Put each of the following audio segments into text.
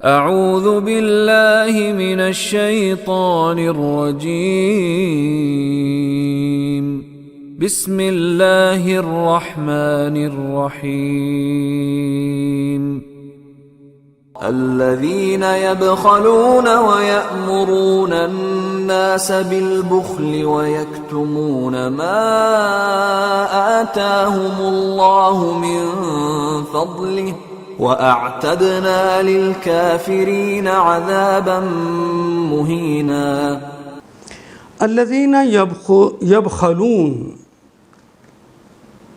اعوذ باللہ من الشیطان الرجیم بسم اللہ الرحمن الرحیم الذین یبخلون ویأمرون الناس بالبخل ویکتمون ما آتاهم اللہ من فضلہ وَأَعْتَدْنَا لِلْكَافِرِينَ عَذَابًا مُهِينًا الذين يبخلون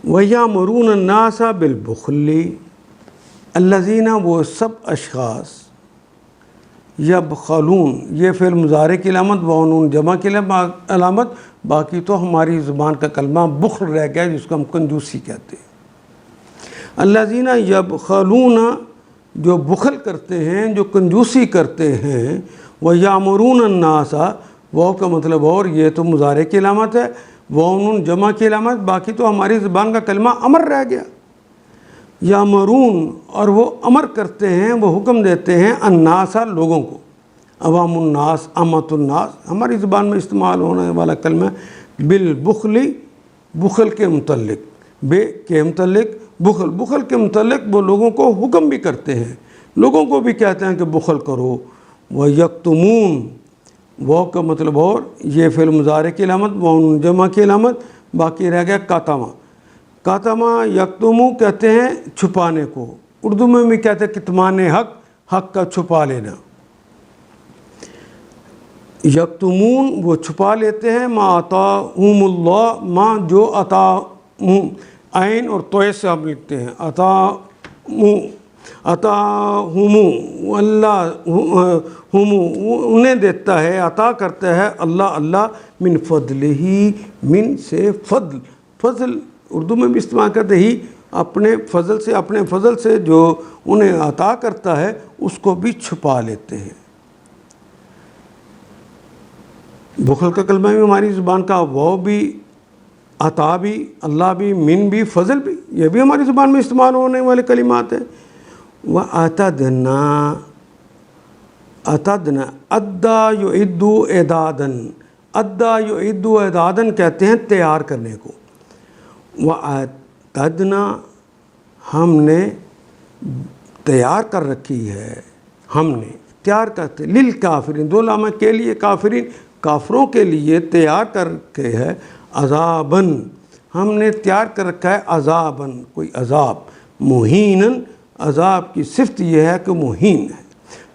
ويأمرون الناس بالبخل الذين وہ سب اشخاص یبخلون، یہ فعل مضارع کی علامت، وَنُون جمع کی علامت، باقی تو ہماری زبان کا کلمہ بخل رہ گیا جس کو ہم کنجوسی کہتے ہیں۔ الذین یبخلون، جو بخل کرتے ہیں، جو کنجوسی کرتے ہیں، وَیَأْمُرُونَ النَّاسَ، وہ کا مطلب اور یہ تو مضارع کی علامت ہے، وَنُون جمع کی علامت، باقی تو ہماری زبان کا کلمہ امر رہ گیا۔ یامرون، اور وہ امر کرتے ہیں، وہ حکم دیتے ہیں، الناس، لوگوں کو، عوام الناس، امت الناس، ہماری زبان میں استعمال ہونے والا کلمہ بالبخل، بخل کے متعلق، بے کے متعلق، بخل کے متعلق وہ لوگوں کو حکم بھی کرتے ہیں، لوگوں کو بھی کہتے ہیں کہ بخل کرو۔ وَیَکْتُمُون، وہ کا مطلب اور یہ فعل مضارع کی علامت، وَنُون جمع کی علامت، باقی رہ گیا کاتمہ۔ کاتمہ یکتمو کہتے ہیں چھپانے کو، اردو میں بھی کہتے ہیں کتمان حق، حق کا چھپا لینا۔ یکتمون، وہ چھپا لیتے ہیں، ما آتاہم اللہ، ما جو آتاہم، عین اور توئے سے ہم لکھتے ہیں، عطاہم اللہ، ہم انہیں دیتا ہے، عطا کرتا ہے اللہ من فضلہ، من سے فضل، فضل اردو میں بھی استعمال کرتے ہی، اپنے فضل سے جو انہیں عطا کرتا ہے اس کو بھی چھپا لیتے ہیں۔ بخل کا کلمہ بھی ہماری زبان کا، وہ بھی، عطا بھی، اللہ بھی، من بھی، فضل بھی، یہ بھی ہماری زبان میں استعمال ہونے والے کلمات ہیں۔ وَأَعْتَدْنَا، اعتدنا، ادا یعد اعدادا، ادا یعد اعدادا کہتے ہیں تیار کرنے کو۔ وَأَعْتَدْنَا، ہم نے تیار کر رکھی ہے، ہم نے تیار کرتے، للکافرین، دو لامہ کے لیے، کافرین، کافروں کے لیے تیار کر کے ہے، عذاباً، ہم نے تیار کر رکھا ہے عذاباً، کوئی عذاب، مہیناً، عذاب کی صفت یہ ہے کہ مہین ہے۔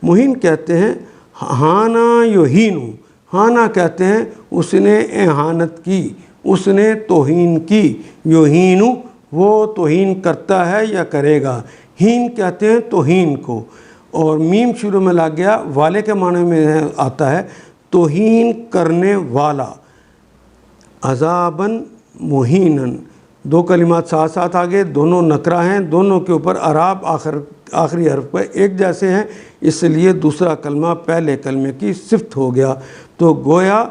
مہین کہتے ہیں ہانا یہینو، ہانا کہتے ہیں اس نے اہانت کی، اس نے توہین کی، یہینو وہ توہین کرتا ہے یا کرے گا، ہین کہتے ہیں توہین کو، اور میم شروع میں لگ گیا، والے کے معنی میں آتا ہے توہین کرنے والا۔ عذاباً مہیناً، دو کلمات ساتھ ساتھ آگے، دونوں نکرہ ہیں، دونوں کے اوپر اعراب آخری حرف پہ ایک جیسے ہیں، اس لیے دوسرا کلمہ پہلے کلمے کی صفت ہو گیا۔ تو گویا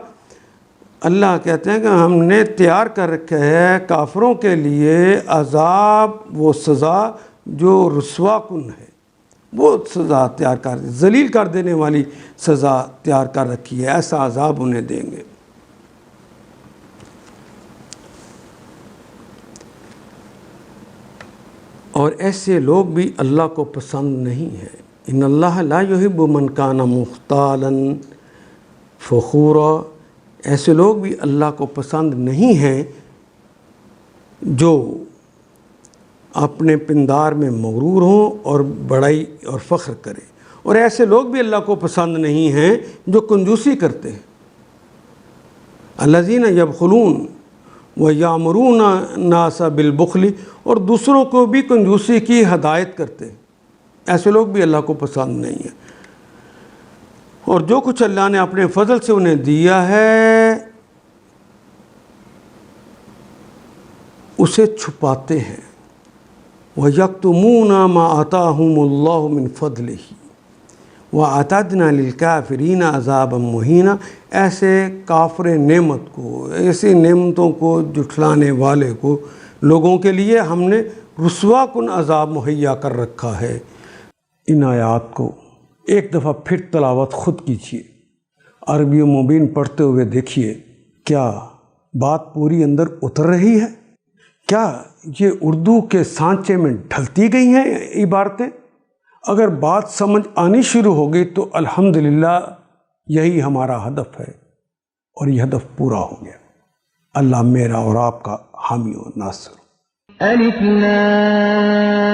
اللہ کہتے ہیں کہ ہم نے تیار کر رکھا ہے کافروں کے لیے عذاب، وہ سزا جو رسوا کن ہے، وہ سزا تیار کر، ذلیل کر دینے والی سزا تیار کر رکھی ہے، ایسا عذاب انہیں دیں گے۔ اور ایسے لوگ بھی اللہ کو پسند نہیں ہیں۔ ان اللہ لا یحب من کان مختالا فخورا، ایسے لوگ بھی اللہ کو پسند نہیں ہیں جو اپنے پندار میں مغرور ہوں اور بڑائی اور فخر کریں، اور ایسے لوگ بھی اللہ کو پسند نہیں ہیں جو کنجوسی کرتے ہیں۔ الذین یبخلون وَیَأْمُرُونَ النَّاسَ بِالْبُخْلِ، اور دوسروں کو بھی کنجوسی کی ہدایت کرتے ہیں، ایسے لوگ بھی اللہ کو پسند نہیں ہیں۔ اور جو کچھ اللہ نے اپنے فضل سے انہیں دیا ہے اسے چھپاتے ہیں۔ وَيَكْتُمُونَ مَا آتَاهُمُ اللَّهُ مِنْ فَضْلِهِ وَأَعْتَدْنَا لِلْكَافِرِينَ عَذَابًا مُهِينًا، ایسے کافر نعمت کو، ایسی نعمتوں کو جھٹلانے والے کو، لوگوں کے لیے ہم نے رسوا کن عذاب مہیا کر رکھا ہے۔ ان آیات کو ایک دفعہ پھر تلاوت خود کیجیے، عربی مبین پڑھتے ہوئے دیکھیے کیا بات پوری اندر اتر رہی ہے، کیا یہ اردو کے سانچے میں ڈھلتی گئی ہیں عبارتیں؟ اگر بات سمجھ آنی شروع ہو گئی تو الحمدللہ یہی ہمارا ہدف ہے، اور یہ ہدف پورا ہو گیا۔ اللہ میرا اور آپ کا حامی و ناصر۔ الف لام